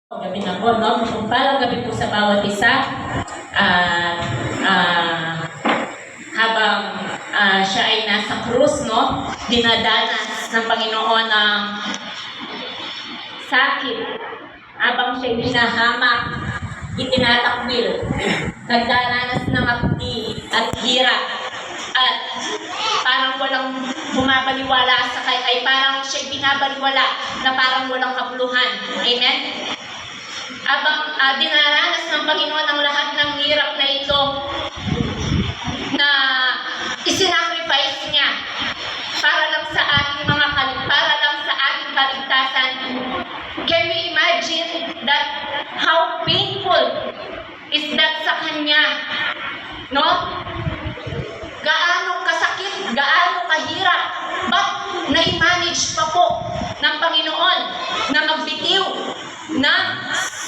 Gabi na po, no? Mapagpalang gabi po sa bawat isa. Habang siya ay nasa krus, no? Dinadanas ng Panginoon ng sakit. Habang siya ay hinahamak, itinatakwil, nagdaranas ng hapdi at hirap. At parang walang bumabaliwala sa ay parang siya binabaliwala na parang walang kabuluhan. Amen? Abang dinaranas ng Panginoon ang lahat ng hirap na ito na isinacrifice niya para lang sa ating kaligtasan. Can we imagine that how painful is that sa kanya? No? Gaano kasakit, gaano kahirap, but na-manage pa po ng Panginoon na magbitiw ng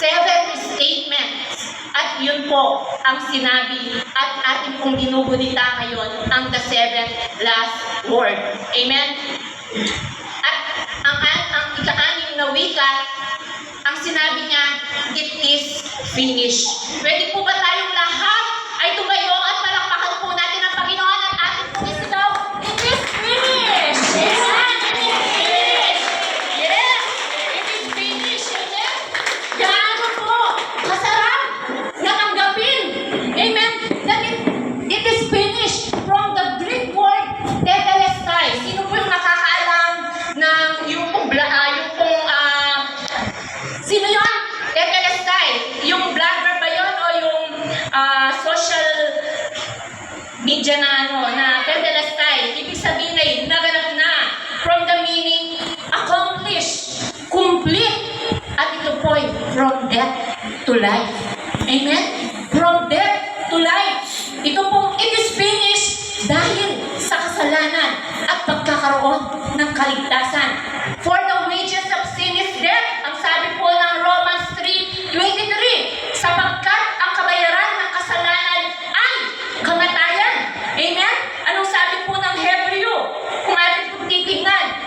7 statements. At yun po ang sinabi at ating pong ginugunita ngayon, ang the 7th last word. Amen? At ang ika-anim na wika, ang sinabi niya, it is finished. Pwede po ba tayong lahat ay tumayo at palakpakan po natin ang Panginoon at ating pong isigaw, it is finished! Amen! It is finished! Yes! It is finished! Amen? Gaano po masarap na tanggapin. Amen? That it is finished from the Greek word tetelestai. Sino po yung nakakaalam ng sino yun? Tetelestai. Yung vlogger ba yun o yung social media na tetelestai? Ibig sabihin ay naganap na from the meaning accomplish, complete. At ito po ay from death to life. Amen? From death to life. Ito pong it is finished dahil sa kasalanan at pagkakaroon ng kaligtasan. For the wages of sin is death. Ang sabi po ng Romans 3:23, sapagkat ang kabayaran ng kasalanan ay kamatayan. Amen? Anong sabi po ng Hebreo? Kung atin po titignan,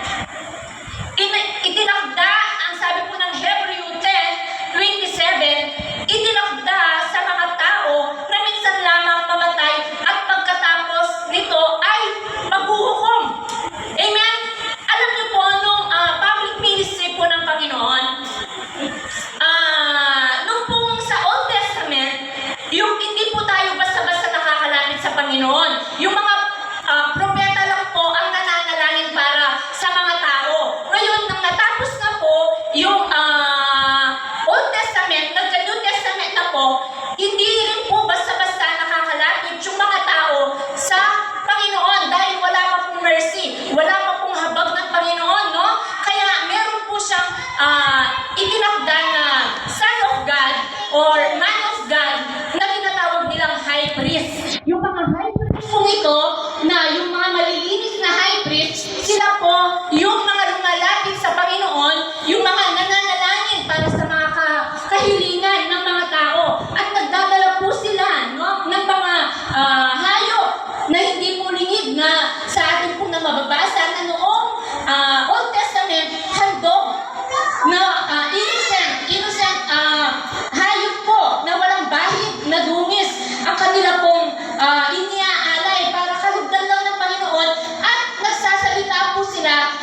itinakda, ang sabi po ng Hebreo 10:27, itinakda sa mga tao na minsan lamang mamatay at pagkatapos nito ay maghuhukom. Amen? Alam niyo po, nung public ministry po ng Panginoon, nung pong sa Old Testament, yung hindi po tayo basta-basta nakakalapit sa Panginoon. Yung mga propeta lang po ang nananalangin para sa mga tao. Ngayon, nang natapos na po yung Old Testament, nagka-New Testament na po, hindi rin po basta-basta nakakalapit yung mga tao sa Panginoon dahil wala pa pong mercy, wala pa pong habag ng Panginoon, no? Kaya meron po siyang itinakda na Son of God or Man of God na tinatawag nilang High Priest. Yung mga High Priest po ito, na yung mga malilinis na High Priest, sila po yung mga lumalapit sa Panginoon, yung mga nananalangin para sa mga kahilingan ng mga tao. At nagdadala po sila, no, ng mga hayop na hindi po lingid na sa atin po na mababasa na noong Old Testament, handog na innocent hayop po na walang bahid na dungis ang kanila pong iniaalay para kalugdan lang ng Panginoon at nagsasalita po sila,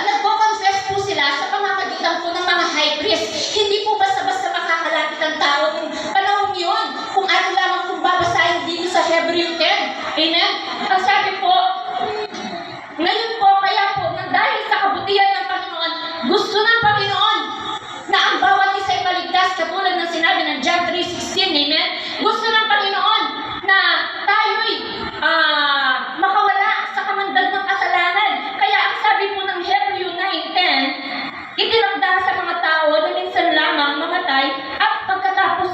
nagko-confess po sila sa pamamagitan po ng mga high priest. Hindi po basta-basta makakalapit ang tao ng panahon yun kung ano lamang kung babasahin dito sa Hebreo 10. Amen? Ang sabi po, ngayon po, kaya po, dahil sa kabutihan ng Panginoon, gusto ng Panginoon na ang bawat isa ay maligtas, katulad ng sinabi ng John 3:16, amen? Gusto ng Panginoon na tayo'y makawala sa kamandag ng kasalanan. Kaya ang sabi po ng Hebreo 9:10, itinakda sa mga tao na minsan lamang mamatay at pagkatapos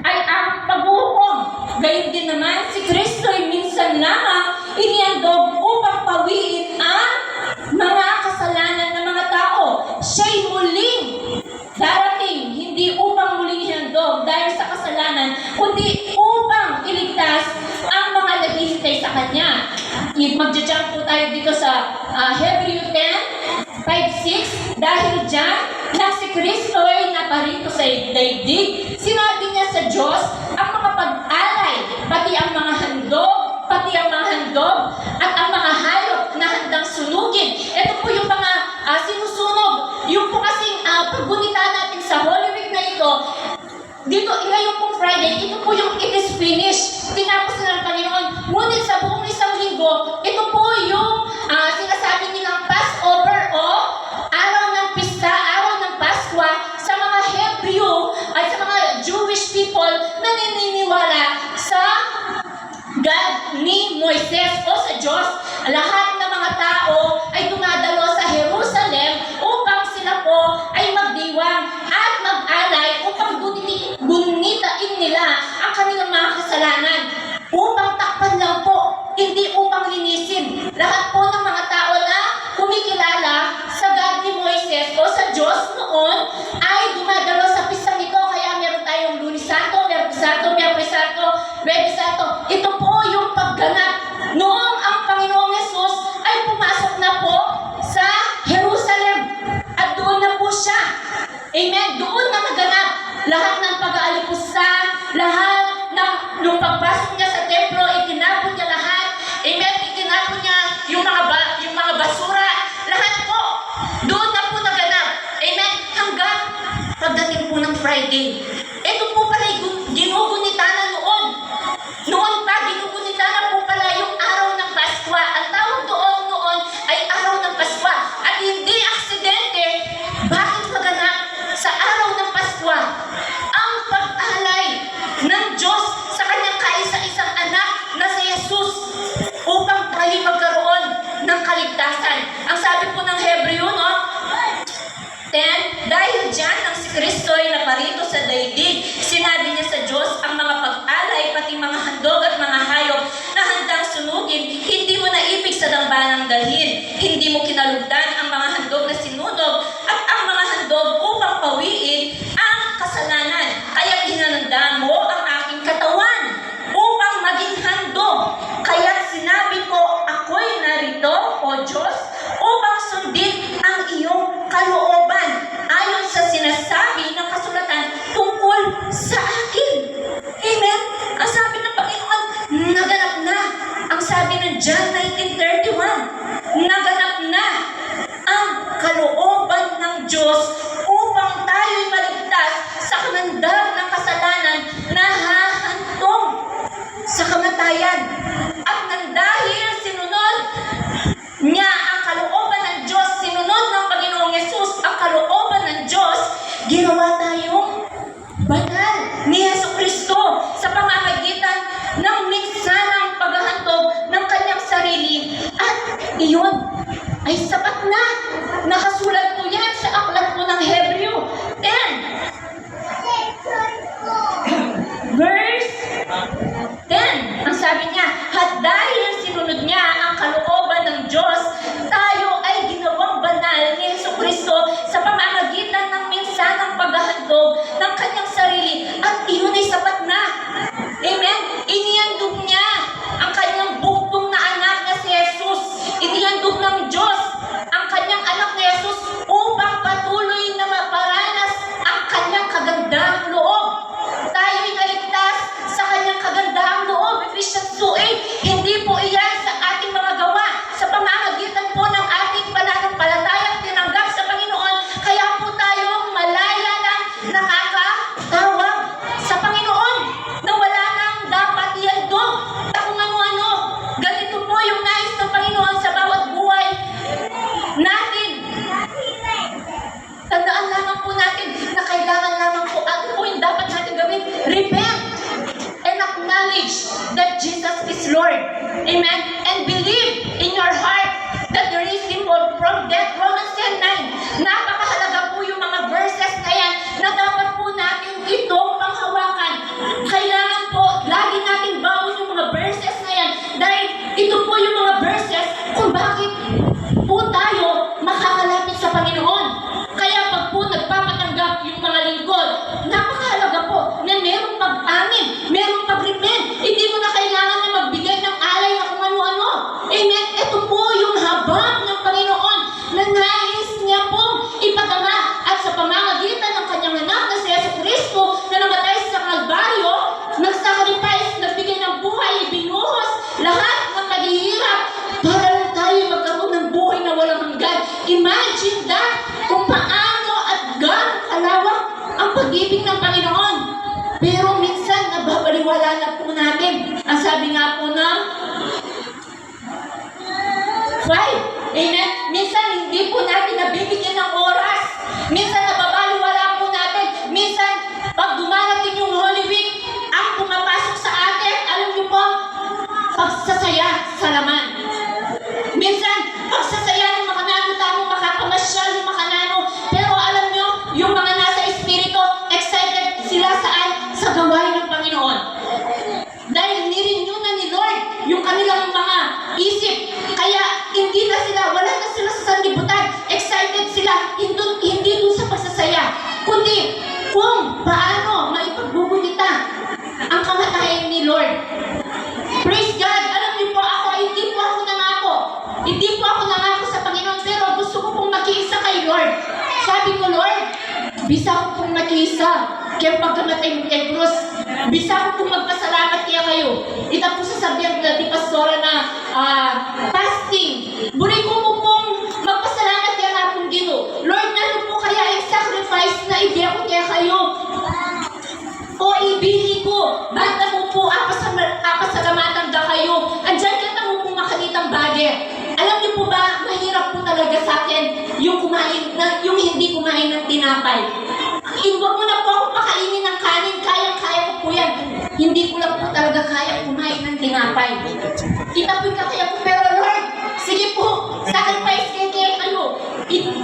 ay ang paghuhukom. Gayun din naman, si Kristo ay minsan lamang inihandog upang pawiin ang mga kasalanan ng mga tao. Siya'y muling darating, hindi upang muling ihandog dahil sa kasalanan, kundi upang iligtas ang mga naghihintay sa Kanya. Magja-jump po tayo dito sa Hebreo 10:5-6, dahil dyan na si Kristo ay parito sa daigdig. Sinabi niya sa Diyos ang mga pag-alay, pati ang mga handog, at ang mga hayop na handang sunugin. Ito po yung mga sinusunog. Yung po kasing paggunita natin sa Holy Week na ito, dito, ngayon pong Friday, ito po yung it is finished. Tinapos na ng Panginoon. Ngunit sa buong isang linggo, ito po yung sinasabi nilang Passover o araw ng pista, araw ng Paskwa sa mga Hebreo at sa mga Jewish people na naniniwala sa God ni Moises o sa Diyos. Lahat ng mga tao ay dumadalo sa Jerusalem upang sila po ay magdiwang at mag-alay upang gunitain nila ang kanilang mga kasalanan. Upang takpan lang po, hindi upang linisin. Lahat po ng mga tao na kumikilala sa God ni Moises o sa Diyos noon ay dumadalo sa pistang ito. Kaya meron tayong Lunes Santo, Miyerkules Santo, Huwebes Santo. Ito po yung pagganap. Noong ang Panginoong Yesus ay pumasok na po sa Jerusalem at doon na po siya. Amen? Doon na naganap lahat ng pag-aalipusta, lahat ng nung pagpasok niya sa templo, itinapon niya lahat. Amen? Itinapon niya yung mga basura. Lahat po. Doon na po naganap. Amen? Hanggang pagdating po ng Friday. Ito po pala ginugunita na noon. Noon pa, ginugunita na po pala yung araw ng Paskwa. Ang tawag doon noon ay araw ng Paskwa. At hindi aksidente, bakit maganap sa araw ng Paskwa ang pag-alay ng Diyos sa kanyang kaisa-isang anak na si Jesus upang tayo magkaroon ng kaligtasan. Ang sabi po ng Hebreo, no? 10, dahil dyan ang si Kristo ay naparito sa daigdig, sinabi niya sa Diyos ang mga pag-alay, pati mga handog at mga hayop na handang sunugin, hindi mo naibig sa dambanang dalhin, hindi mo kinalugdan ang mga handog na sinunog at ang mga handog upang pawiin ang kasalanan. Kaya hinananda mo ang aking katawan upang maging handog. Kaya sinabi ko, ako'y narito, O Diyos, upang sundin ang iyong kalooban ayon sa sinasabi ng kasulatan tungkol sa akin. Amen? Ang sabi ng Panginoon, naganap na. Ang sabi ng John 19:31, naganap na ang kalooban ng Diyos upang tayo'y maligtas sa kamandag ng kasalanan na hahantong sa kamatayan. At nang dahil sinunod niya ang kalooban ng Diyos, sinunod ng Panginoong Yesus ang kalooban ng Diyos, ginawa tayong banal ni Jesucristo sa pamamagitan ng minsanang paghahantog ng kanyang sarili. At iyon ay sapat na. Nakasulat po yan sa aklat po ng Hebreo 10. Verse 10. Ang sabi niya, at dahil sinunod niya ang kalooban ng Diyos, tayo ay ginawang banal ni Jesucristo sa pamamagitan ng minsanang paghahandog ng kanyang sarili. At iyon ay sapat na. Amen? Inihandog niya ang kanyang buktong na anak na si Jesus. Inihandog ng Diyos ang kanyang anak na Jesus upang patuloy na maparanas ang kanyang kagandahang loob. Tayo'y naligtas sa kanyang kagandahang loob. Ephesians 2:8. Hindi po iyan sa ating mga gawa, sa pamamagitan po ng ating pananampalatayang tinanggap sa Panginoon. Kaya po tayong malaya ng nakakatawag sa Panginoon na wala nang dapat ihandog sa kung ano-ano. Ganito po yung nais ng Panginoon sa bawat buhay natin. Tandaan lamang po natin na kailangan lamang po ano po yung dapat natin gawin. Repent and acknowledge that Jesus is Lord. Amen? And believe in your heart that there is simple from death. Romans 10:9. Napakahalaga po yung mga verses na yan na dapat po natin itong panghawakan. Kailangan po lagi natin baon yung mga verses na yan dahil ito po yung mga verses kung bakit po tayo makakalapit sa Panginoon. Kaya pag po nagpapatanggap yung mga lingkod, napakahalaga po na merong pag-amin, merong pag-repent. Hindi mo na kailangan na magbigay ng alay na kung ano ang pag-ibig ng Panginoon. Pero minsan, nababaliwala na po natin. Ang sabi nga po ng 5. Amen? Minsan, hindi po natin nabibigyan ng oras. Minsan, nababaliwala po natin. Minsan, pag dumarating yung Holy Week, ang pumapasok sa atin, alam niyo po, pagsasaya sa laman. Minsan, pagsasaya ng mga nano-tamo, makapamasyal ng mga nano. Pero alam niyo, yung mga nasa espiritu, excited sila saan? Sa gawain ng Panginoon. Dahil nirenew na ni Lord yung kanilang mga isip. Kaya hindi na sila, wala na sila sa sanlibutan. Excited sila, hindi dun sa pagsasaya. Kundi kung paano maipagbubunyita ang kamatayan ni Lord. Praise God! Alam niyo po ako, hindi po ako nangako. Hindi po ako nangako sa Panginoon, pero gusto ko pong makiisa kay Lord. Sabi ko, Lord, bisa ko pong makiisa kaya pagkamatay mo kay Cruz. Bisa ko pong magpasalamat kaya kayo. Ita po sasabihan na di Pastora na fasting. Buri ko mo pong magpasalamat kaya nga pong Ginoo. Lord, ano po kaya yung sacrifice na ibigay ko kaya kayo? O ibili ko, bata mo po, apasalamatan ka kayo. Andyan ka na mo pong makalitang bagay. Alam niyo po ba, mahirap po talaga sa akin yung hindi kumain ng tinapay. Huwag mo na po ako pakainin ng kanin, kaya ko po yan. Hindi ko lang po talaga kaya kumain ng tinapay. Kitapin ka kaya po, pero Lord, sige po, sacrifice kaya kayo.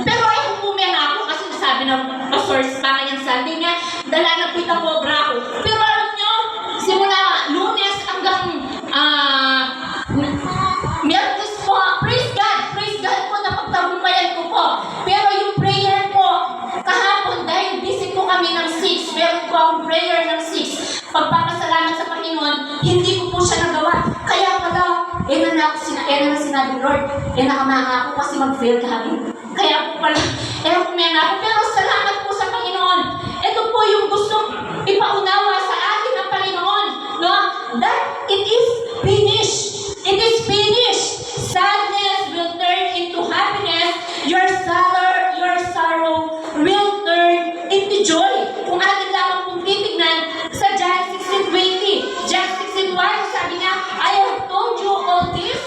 Pero ayaw po may ako kasi sabi ng pastor sa kanyang Sunday niya, dala na po itang obra ako. Pero alam nyo, simula Lunes hanggang Miyerkules po, praise God po, napagtagumpayan ko po. Pero yung prayer po, kahapon, dahil busy po kami ng 6, meron po akong prayer ng 6. Pagpapasalamat sa Panginoon, hindi ko po siya nagawa. Kaya pala, na sinabi, Lord, nakamanga ako kasi mag-fail kami. Kaya po pala, kumena ako. Pero salamat po sa Panginoon. Ito po yung gustong ipaunawa sa atin ng Panginoon. No? That it is finished. It is finished. Sadness will turn into happiness. Your sorrow will turn into joy. Kung atin lamang kung titignan sa John 16:20. John 16:1, sabi niya, I have told you all this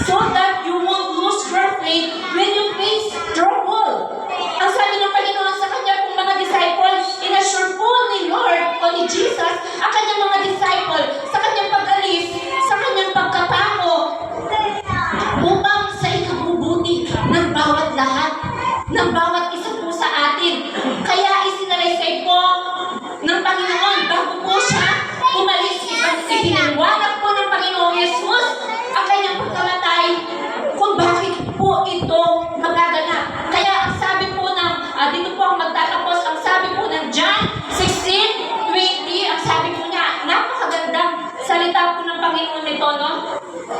so that you won't lose your faith when you face trouble. Ang sabi ng Panginoon sa kanya kung mga disciples, inassure po ni Lord o ni Jesus ang kanyang mga disciple sa kanyang pag-alis, sa kanyang pagkapako, upang sa ikabubuti ng bawat lahat, ng bawat isa po sa atin. Kaya isinalaysay po ng Panginoon bago po siya umalis, ipinaliwanag po ng Panginoong Jesus ang kanyang pagkamatay kung bakit po ito magaganap. Kaya ang sabi po ng, dito po ang magtatapos, ang sabi po ng John 16:20, ang sabi po niya, napakagandang salita po ng Panginoon nito, no?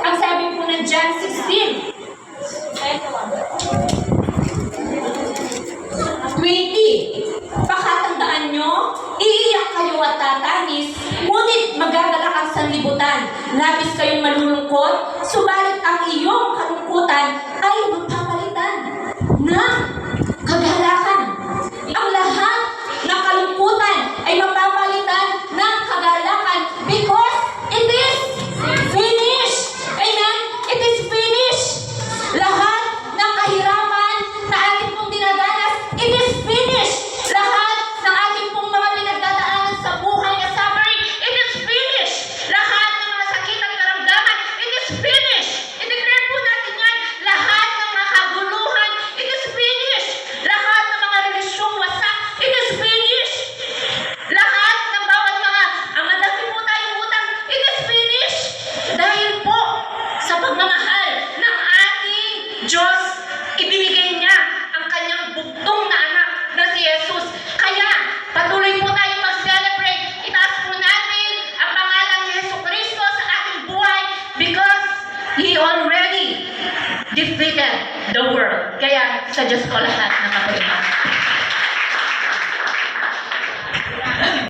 Ang sabi po ng John 16, 20, pakatandaan nyo, iiyak kayo at tatanis, ngunit magagalak ang sanlibutan. Labis kayong malulungkot, subalit ang iyong kalungkutan ay magpapalitan ng kagalakan. Ang lahat ng kalungkutan ay mapapalitan ng kagalakan because it is finished. Amen? It is finished. Lahat ng kahirapan na ating pong dinadanas, it is finished. Lahat ng ating pong mga pinagdadaanan sa buhay na suffering, it is finished. Lahat ng mga sakit at karamdaman, it is finished. I-declare po natin yan. Lahat ng mga kaguluhan, it is finished. Lahat ng mga relasyong wasak, it is finished. Lahat ng bawat mga, ang madami po tayong utang, it is finished. Dahil po sa pagmamahal ng ating Diyos, ibinigay niya ang kanyang bugtong na anak na si Jesus. Kaya, patuloy po tayong mag-celebrate. Itaas po natin ang pangalan ni Jesucristo sa ating buhay because He already defeated the world. Kaya, sa Diyos ko lahat.